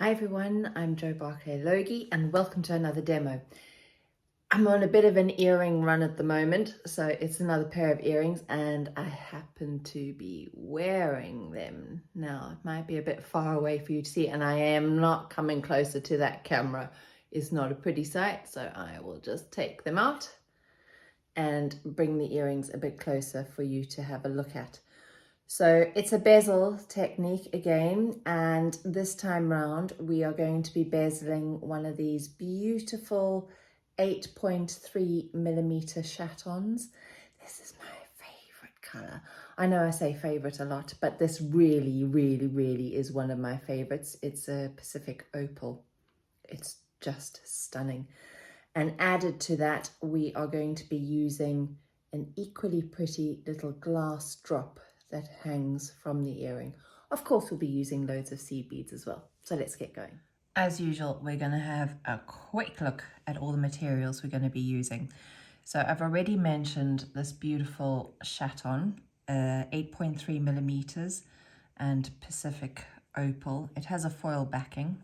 Hi everyone, I'm Barclay Loggie and welcome to another demo. I'm on a bit of an earring run at the moment, so it's another pair of earrings and I happen to be wearing them. Now, it might be a bit far away for you to see and I am not coming closer to that camera. It's not a pretty sight, so I will just take them out and bring the earrings a bit closer for you to have a look at. So it's a bezel technique again, and this time round we are going to be bezeling one of these beautiful 8.3mm chatons. This is my favorite color. I know I say favorite a lot, but this really is one of my favorites. It's a Pacific Opal. It's just stunning. And added to that, we are going to be using an equally pretty little glass drop that hangs from the earring. Of course, we'll be using loads of seed beads as well. So let's get going. As usual, we're going to have a quick look at all the materials we're going to be using. So I've already mentioned this beautiful chaton, 8.3mm and Pacific Opal. It has a foil backing,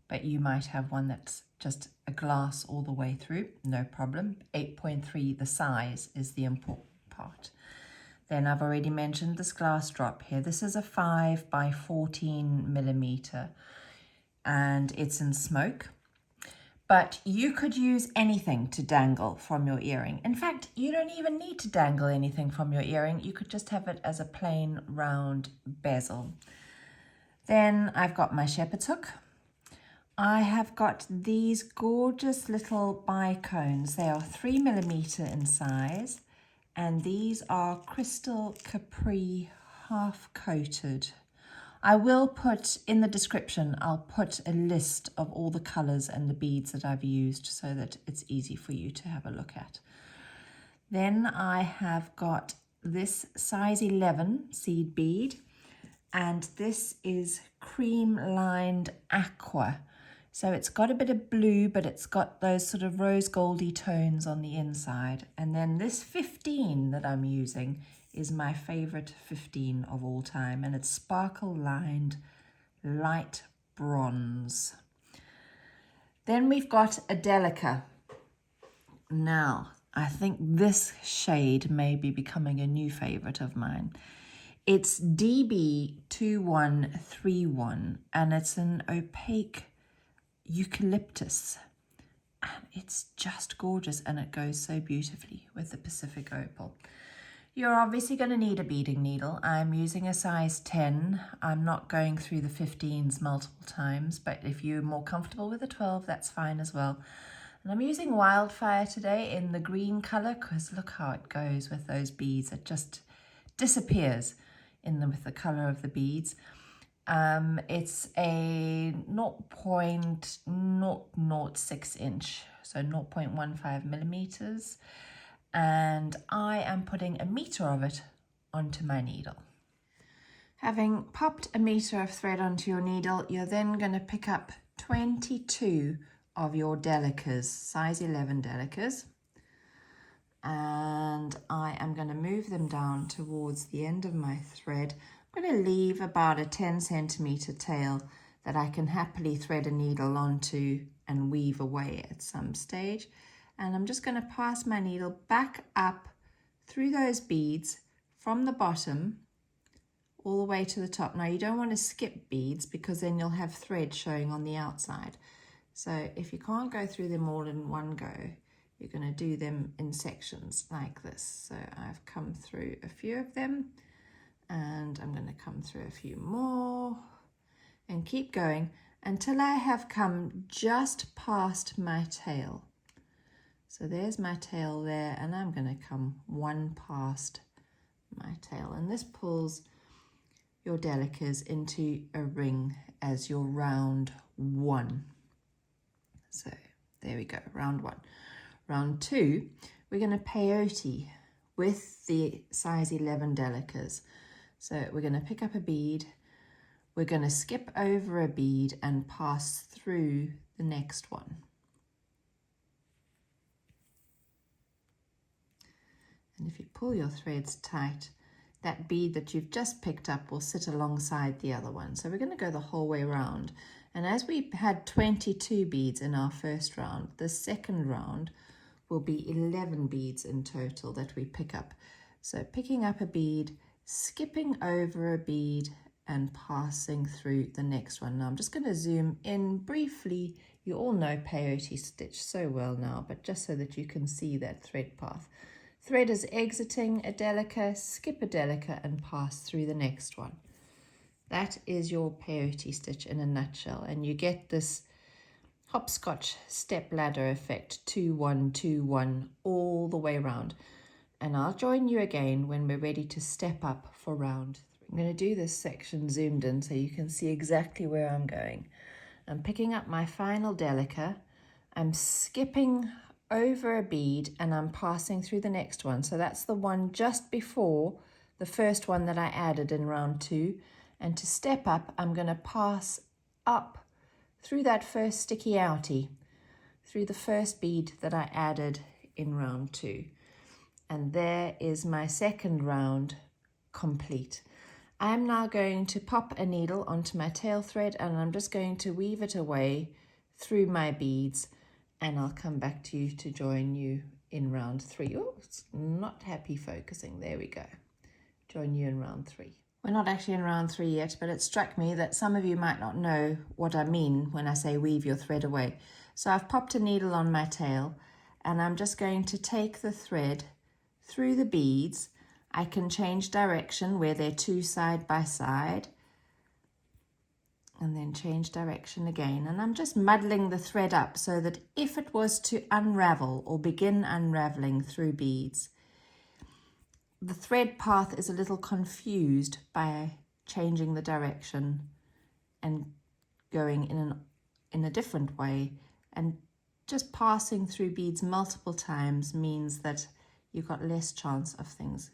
but you might have one that's just a glass all the way through, no problem. 8.3, the size is the important part. Then I've already mentioned this glass drop here. This is a 5 by 14mm and it's in smoke. But you could use anything to dangle from your earring. In fact, you don't even need to dangle anything from your earring. You could just have it as a plain round bezel. Then I've got my shepherd's hook. I have got these gorgeous little bicones. They are 3mm in size. And these are crystal Capri half coated. I will put in the description, I'll put a list of all the colors and the beads that I've used so that it's easy for you to have a look at. Then I have got this size 11 seed bead, and this is cream lined Aqua. So it's got a bit of blue, but it's got those sort of rose goldy tones on the inside. And then this 15 that I'm using is my favorite 15 of all time. And it's sparkle lined light bronze. Then we've got a Delicas. Now, I think this shade may be becoming a new favorite of mine. It's DB2131 and it's an opaque Eucalyptus, and it's just gorgeous and it goes so beautifully with the Pacific Opal. You're obviously going to need a beading needle. I'm using a size 10. I'm not going through the 15s multiple times, but if you're more comfortable with a 12, that's fine as well. And I'm using Wildfire today in the green color because look how it goes with those beads. It just disappears with the color of the beads. It's a 0.006 inch, so 0.15mm, and I am putting a meter of it onto my needle. Having popped a meter of thread onto your needle, you're then going to pick up 22 of your Delicas, size 11 Delicas, and I am going to move them down towards the end of my thread. I'm going to leave about a 10cm tail that I can happily thread a needle onto and weave away at some stage. And I'm just going to pass my needle back up through those beads from the bottom all the way to the top. Now you don't want to skip beads because then you'll have thread showing on the outside. So if you can't go through them all in one go, you're going to do them in sections like this. So I've come through a few of them. And I'm going to come through a few more and keep going until I have come just past my tail. So there's my tail there, and I'm going to come one past my tail. And this pulls your Delicas into a ring as your round 1. So there we go, round 1. Round 2, we're going to peyote with the size 11 Delicas. So we're going to pick up a bead, we're going to skip over a bead and pass through the next one. And if you pull your threads tight, that bead that you've just picked up will sit alongside the other one. So we're going to go the whole way around. And as we had 22 beads in our first round, the second round will be 11 beads in total that we pick up. So picking up a bead, skipping over a bead, and passing through the next one. Now I'm just going to zoom in briefly. You all know peyote stitch so well now, but just so that you can see that thread path. Thread is exiting a Delica, skip a Delica, and pass through the next one. That is your peyote stitch in a nutshell, and you get this hopscotch step ladder effect, 2 1 2 1 all the way around. And I'll join you again when we're ready to step up for round 3. I'm going to do this section zoomed in so you can see exactly where I'm going. I'm picking up my final Delica, I'm skipping over a bead, and I'm passing through the next one. So that's the one just before the first one that I added in round 2. And to step up, I'm going to pass up through that first sticky outie, through the first bead that I added in round 2. And there is my second round complete. I'm now going to pop a needle onto my tail thread, and I'm just going to weave it away through my beads, and I'll come back to you to join you in round 3. Oh, it's not happy focusing. There we go. Join you in round 3. We're not actually in round 3 yet, but it struck me that some of you might not know what I mean when I say weave your thread away. So I've popped a needle on my tail, and I'm just going to take the thread through the beads. I can change direction where they're 2 side by side, and then change direction again. And I'm just muddling the thread up so that if it was to unravel or begin unraveling through beads, the thread path is a little confused by changing the direction and going in a different way. And just passing through beads multiple times means that you've got less chance of things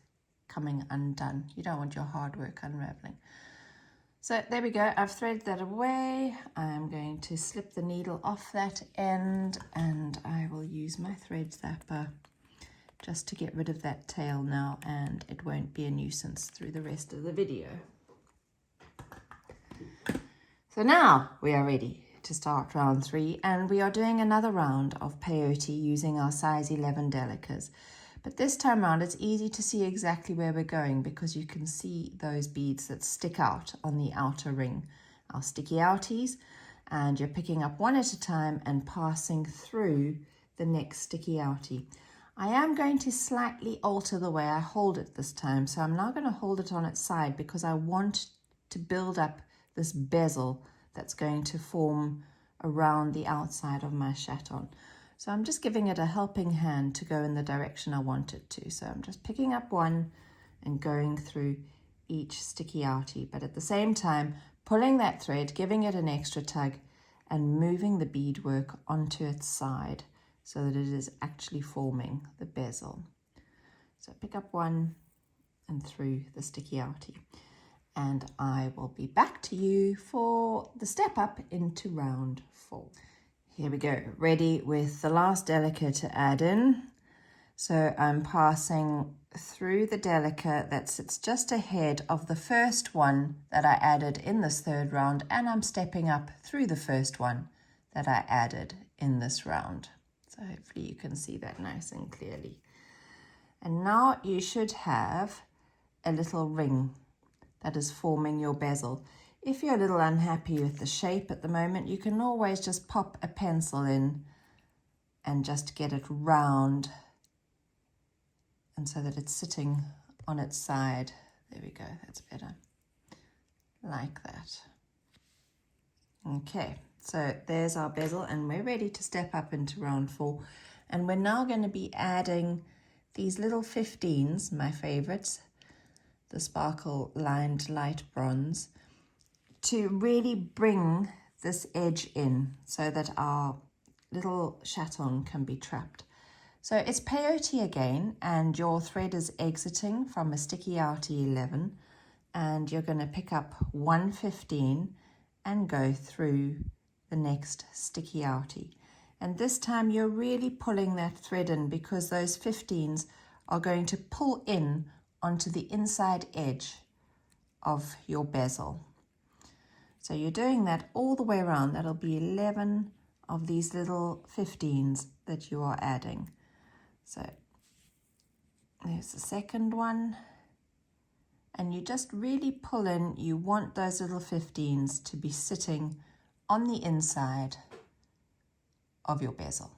coming undone. You don't want your hard work unraveling. So there we go. I've threaded that away. I'm going to slip the needle off that end, and I will use my thread zapper just to get rid of that tail now, and it won't be a nuisance through the rest of the video. So now we are ready to start round 3, and we are doing another round of peyote using our size 11 Delicas. But this time around, it's easy to see exactly where we're going because you can see those beads that stick out on the outer ring, our sticky outies, and you're picking up one at a time and passing through the next sticky outie. I am going to slightly alter the way I hold it this time. So I'm now going to hold it on its side because I want to build up this bezel that's going to form around the outside of my chaton. So I'm just giving it a helping hand to go in the direction I want it to. So I'm just picking up one and going through each sticky outie, but at the same time pulling that thread, giving it an extra tug, and moving the beadwork onto its side so that it is actually forming the bezel. So pick up one and through the sticky outie. And I will be back to you for the step up into round 4. Here we go, ready with the last Delica to add in. So I'm passing through the Delica that sits just ahead of the first one that I added in this third round, and I'm stepping up through the first one that I added in this round. So hopefully you can see that nice and clearly. And now you should have a little ring that is forming your bezel. If you're a little unhappy with the shape at the moment, you can always just pop a pencil in and just get it round, and so that it's sitting on its side. There we go, that's better. Like that. Okay, so there's our bezel, and we're ready to step up into round 4. And we're now going to be adding these little 15s, my favorites, the sparkle lined light bronze, to really bring this edge in so that our little chaton can be trapped. So it's peyote again, and your thread is exiting from a sticky outie 11, and you're going to pick up 1 15 and go through the next sticky outie. And this time you're really pulling that thread in because those 15s are going to pull in onto the inside edge of your bezel. So you're doing that all the way around. That'll be 11 of these little 15s that you are adding. So there's the second one. And you just really pull in. You want those little 15s to be sitting on the inside of your bezel.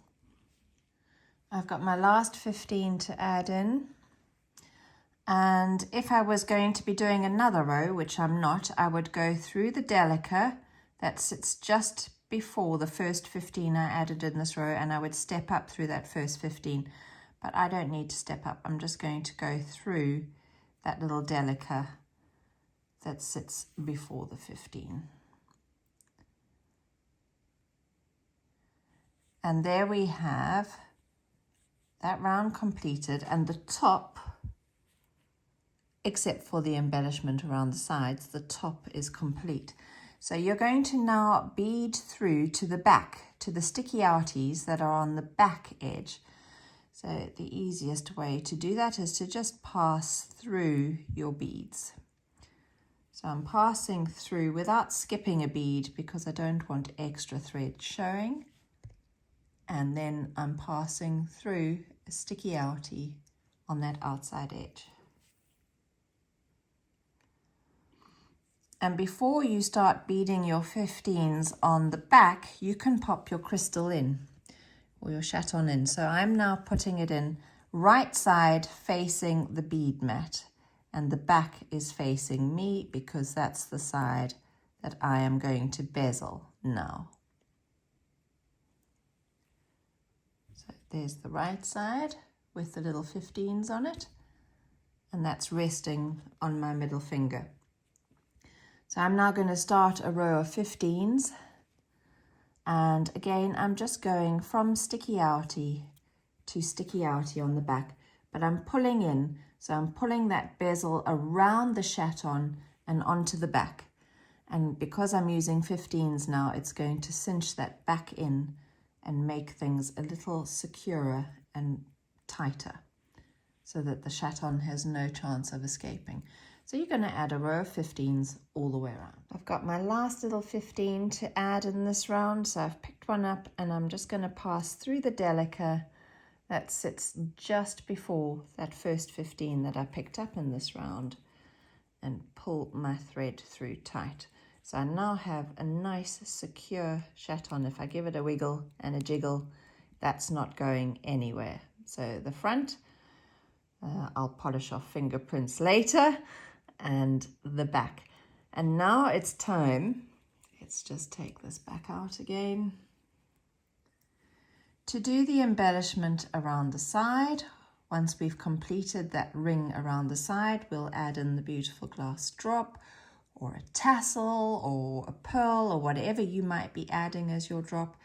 I've got my last 15 to add in. And if I was going to be doing another row, which I'm not, I would go through the Delicas that sits just before the first 15 I added in this row, and I would step up through that first 15. But I don't need to step up. I'm just going to go through that little Delicas that sits before the 15. And there we have that round completed, and the top, except for the embellishment around the sides, the top is complete. So you're going to now bead through to the back, to the sticky outies that are on the back edge. So the easiest way to do that is to just pass through your beads. So I'm passing through without skipping a bead because I don't want extra thread showing. And then I'm passing through a sticky outie on that outside edge. And before you start beading your 15s on the back, you can pop your crystal in, or your chaton in. So I'm now putting it in right side facing the bead mat, and the back is facing me because that's the side that I am going to bezel now. So there's the right side with the little 15s on it, and that's resting on my middle finger. So I'm now going to start a row of 15s, and again I'm just going from sticky outie to sticky outie on the back, but I'm pulling in, so I'm pulling that bezel around the chaton and onto the back, and because I'm using 15s now, it's going to cinch that back in and make things a little securer and tighter so that the chaton has no chance of escaping. So you're going to add a row of 15s all the way around. I've got my last little 15 to add in this round, so I've picked one up and I'm just going to pass through the Delicas that sits just before that first 15 that I picked up in this round and pull my thread through tight. So I now have a nice secure chaton. If I give it a wiggle and a jiggle, that's not going anywhere. So the front, I'll polish off fingerprints later, and the back. And now it's time, let's just take this back out again, to do the embellishment around the side. Once we've completed that ring around the side, we'll add in the beautiful glass drop or a tassel or a pearl or whatever you might be adding as your drop,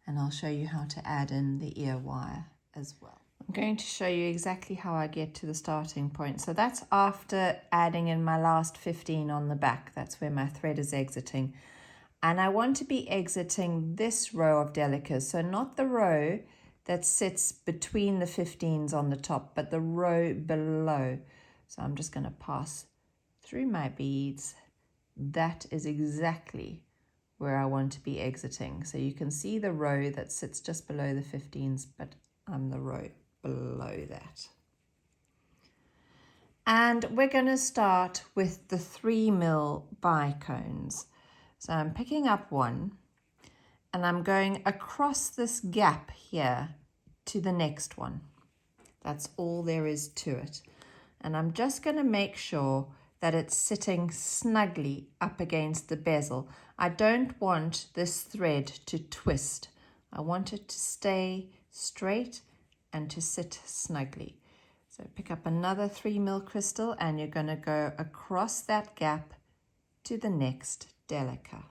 and I'll show you how to add in the ear wire as well. I'm going to show you exactly how I get to the starting point. So that's after adding in my last 15 on the back. That's where my thread is exiting. And I want to be exiting this row of Delicas. So not the row that sits between the 15s on the top, but the row below. So I'm just going to pass through my beads. That is exactly where I want to be exiting. So you can see the row that sits just below the 15s, but I'm the row below that. And we're going to start with the 3mm bicones. So I'm picking up one and I'm going across this gap here to the next one. That's all there is to it. And I'm just going to make sure that it's sitting snugly up against the bezel. I don't want this thread to twist. I want it to stay straight and to sit snugly. So pick up another 3mm crystal and you're going to go across that gap to the next Delicas.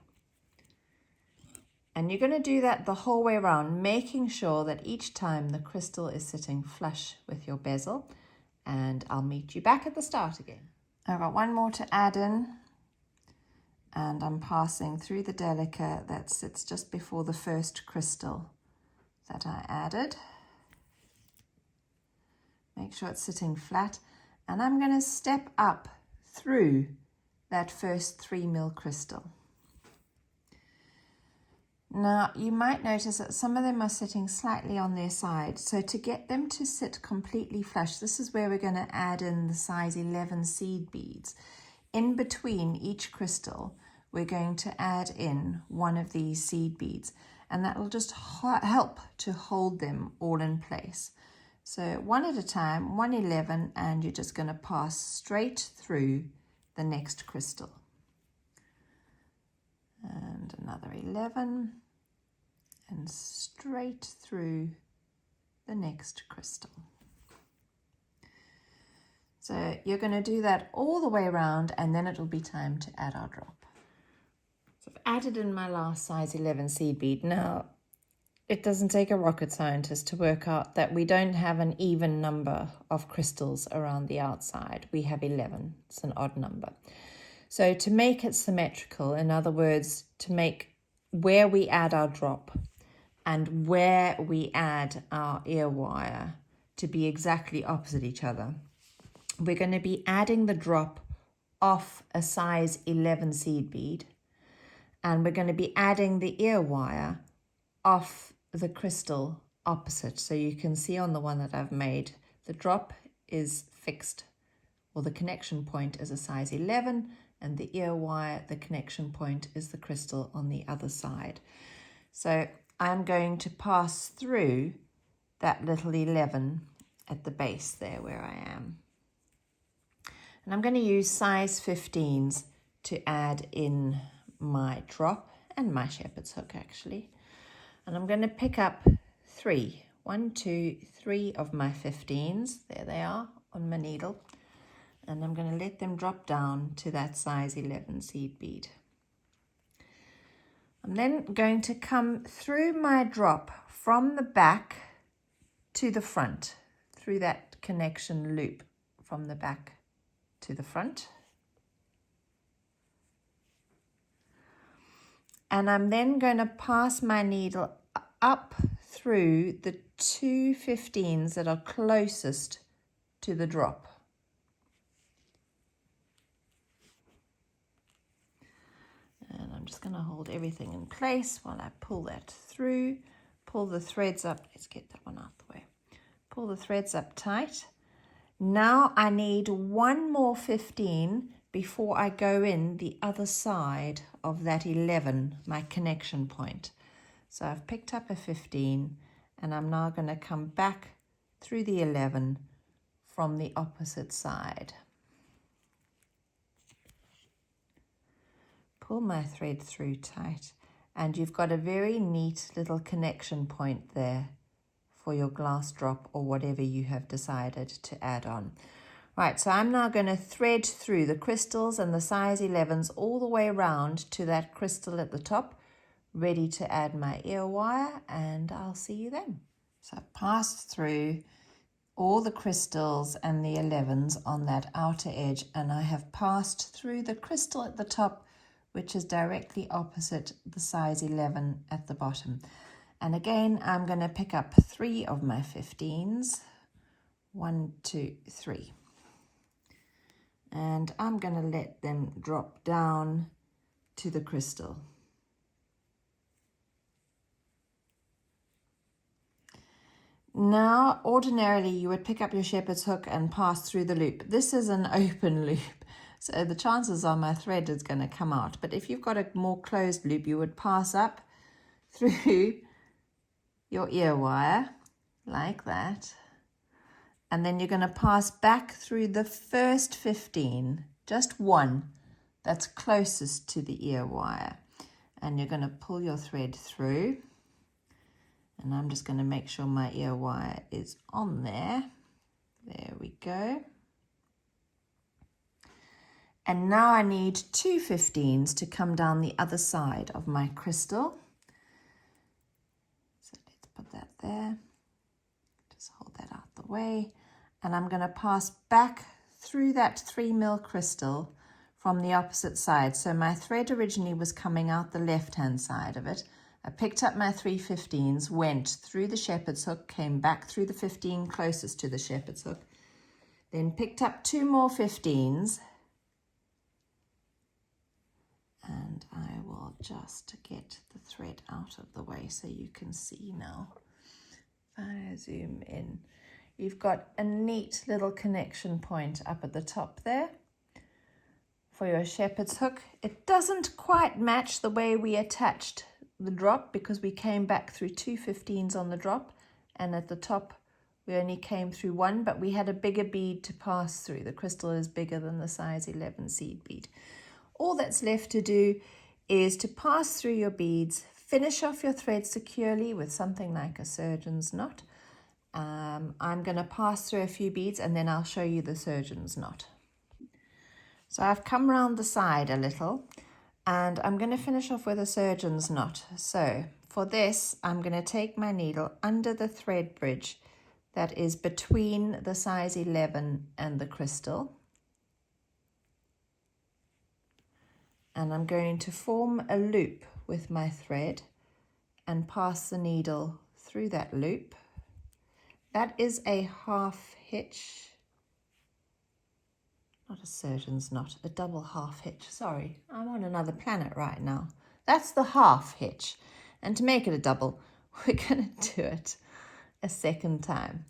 And you're going to do that the whole way around, making sure that each time the crystal is sitting flush with your bezel. And I'll meet you back at the start again. I've got one more to add in, and I'm passing through the Delicas that sits just before the first crystal that I added. Make sure it's sitting flat, And I'm going to step up through that first 3mm crystal. Now, you might notice that some of them are sitting slightly on their side. So to get them to sit completely flush, this is where we're going to add in the size 11 seed beads. In between each crystal, we're going to add in one of these seed beads, and that will just help to hold them all in place. So one at a time, 1 11, and you're just going to pass straight through the next crystal. And another 11. And straight through the next crystal. So you're going to do that all the way around, and then it'll be time to add our drop. So I've added in my last size 11 seed bead. Now, it doesn't take a rocket scientist to work out that we don't have an even number of crystals around the outside. We have 11. It's an odd number. So to make it symmetrical, in other words, to make where we add our drop and where we add our ear wire to be exactly opposite each other, we're going to be adding the drop off a size 11 seed bead, and we're going to be adding the ear wire off the crystal opposite. So you can see on the one that I've made, the drop is fixed, or the connection point is a size 11, and the ear wire, the connection point, is the crystal on the other side. So I'm going to pass through that little 11 at the base there where I am. And I'm going to use size 15s to add in my drop and my shepherd's hook actually. And I'm going to pick up 3. 1, 2, 3 of my 15s. There they are on my needle. And I'm going to let them drop down to that size 11 seed bead. I'm then going to come through my drop from the back to the front, through that connection loop from the back to the front. And I'm then going to pass my needle up through the 2 15s that are closest to the drop. And I'm just going to hold everything in place while I pull that through, pull the threads up. Let's get that one out the way. Pull the threads up tight. Now I need one more 15 before I go in the other side of that 11, my connection point. So I've picked up a 15 and I'm now going to come back through the 11 from the opposite side. Pull my thread through tight, and you've got a very neat little connection point there for your glass drop or whatever you have decided to add on. Right, so I'm now going to thread through the crystals and the size 11s all the way around to that crystal at the top, ready to add my ear wire, and I'll see you then. So I've passed through all the crystals and the 11s on that outer edge, and I have passed through the crystal at the top, which is directly opposite the size 11 at the bottom. And again, I'm going to pick up 3 of my 15s. 1, 2, 3. And I'm going to let them drop down to the crystal. Now, ordinarily, you would pick up your shepherd's hook and pass through the loop. This is an open loop, so the chances are my thread is going to come out. But if you've got a more closed loop, you would pass up through your ear wire like that. And then you're going to pass back through the first 15, just one that's closest to the ear wire. And you're going to pull your thread through. And I'm just going to make sure my ear wire is on there. There we go. And now I need 2 15s to come down the other side of my crystal. So let's put that there. Just hold that out the way. And I'm going to pass back through that 3mm crystal from the opposite side. So my thread originally was coming out the left-hand side of it. I picked up my 3 15s, went through the shepherd's hook, came back through the 15 closest to the shepherd's hook, Then picked up 2 more 15s. And I will just get the thread out of the way so you can see now. If I zoom in, you've got a neat little connection point up at the top there for your shepherd's hook. It doesn't quite match the way we attached the drop because we came back through 2 15s on the drop, and at the top we only came through 1, but we had a bigger bead to pass through. The crystal is bigger than the size 11 seed bead. All that's left to do is to pass through your beads, finish off your thread securely with something like a surgeon's knot. I'm going to pass through a few beads and then I'll show you the surgeon's knot. So I've come around the side a little and I'm going to finish off with a surgeon's knot. So for this, I'm going to take my needle under the thread bridge that is between the size 11 and the crystal. And I'm going to form a loop with my thread and pass the needle through that loop. That is a half hitch, not a surgeon's knot, a double half hitch. Sorry, I'm on another planet right now. That's the half hitch. And to make it a double, we're going to do it a second time.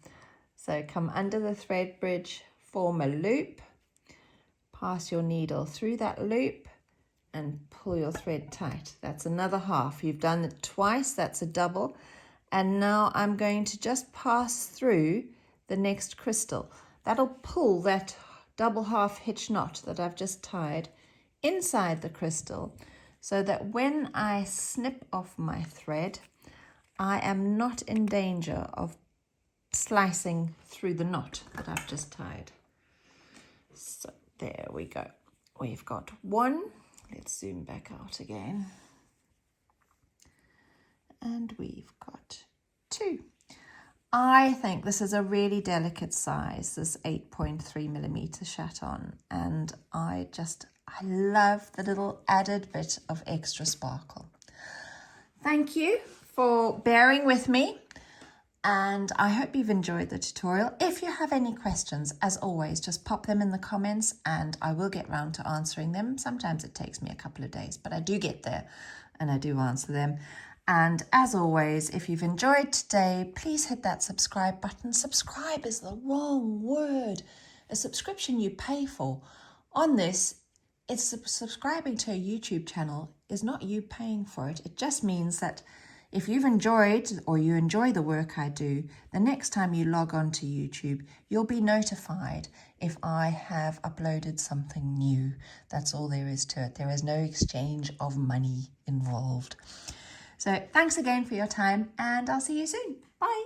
So come under the thread bridge, form a loop, pass your needle through that loop, and pull your thread tight. That's another half. You've done it twice, that's a double. And now I'm going to just pass through the next crystal. That'll pull that double half hitch knot that I've just tied inside the crystal so that when I snip off my thread, I am not in danger of slicing through the knot that I've just tied. So there we go. We've got 1. Let's zoom back out again. And we've got 2. I think this is a really delicate size, this 8.3 millimeter chaton. And I love the little added bit of extra sparkle. Thank you for bearing with me. And I hope you've enjoyed the tutorial. If you have any questions, as always, just pop them in the comments and I will get round to answering them. Sometimes it takes me a couple of days, but I do get there and I do answer them. And as always, if you've enjoyed today, please hit that subscribe button. Subscribe is the wrong word. A subscription you pay for. On this, it's subscribing to a YouTube channel is not you paying for it. It just means that if you've enjoyed or you enjoy the work I do, the next time you log on to YouTube, you'll be notified if I have uploaded something new. That's all there is to it. There is no exchange of money involved. So thanks again for your time and I'll see you soon. Bye.